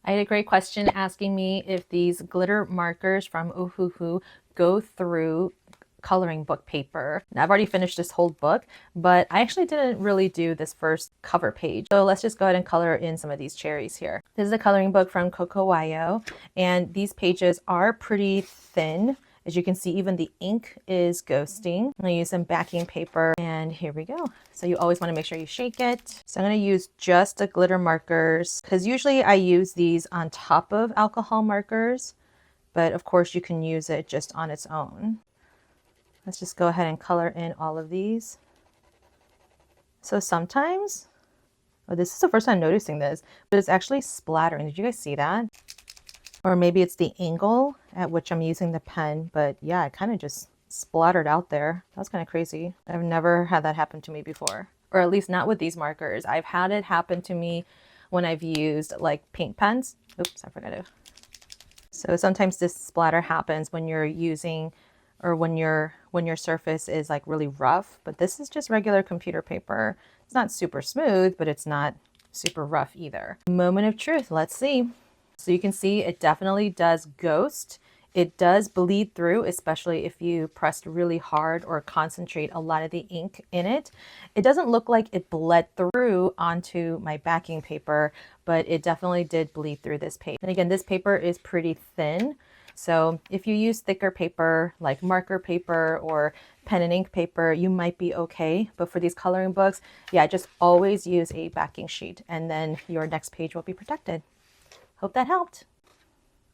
I had a great question asking me if these glitter markers from Ohuhu go through coloring book paper. Now, I've already finished this whole book, but I actually didn't really do this first cover page. So let's just go ahead and color in some of these cherries here. This is a coloring book from Cocowayo, and these pages are pretty thin. As you can see, even the ink is ghosting. I'm gonna use some backing paper, and here we go. So you always wanna make sure you shake it. So I'm gonna use just the glitter markers, because usually I use these on top of alcohol markers, but of course you can use it just on its own. Let's just go ahead and color in all of these. So sometimes, oh, this is the first time noticing this, but it's actually splattering. Did you guys see that? Or maybe it's the angle at which I'm using the pen, but yeah, it kind of just splattered out there. That's kind of crazy. I've never had that happen to me before, or at least not with these markers. I've had it happen to me when I've used like paint pens. Oops, I forgot to. So sometimes this splatter happens when you're using, or when your surface is like really rough, but this is just regular computer paper. It's not super smooth, but it's not super rough either. Moment of truth, let's see. So you can see it definitely does ghost. It does bleed through, especially if you pressed really hard or concentrate a lot of the ink in it. It doesn't look like it bled through onto my backing paper, but it definitely did bleed through this page. And again, this paper is pretty thin. So if you use thicker paper like marker paper or pen and ink paper, you might be okay. But for these coloring books, yeah, just always use a backing sheet, and then your next page will be protected. Hope that helped.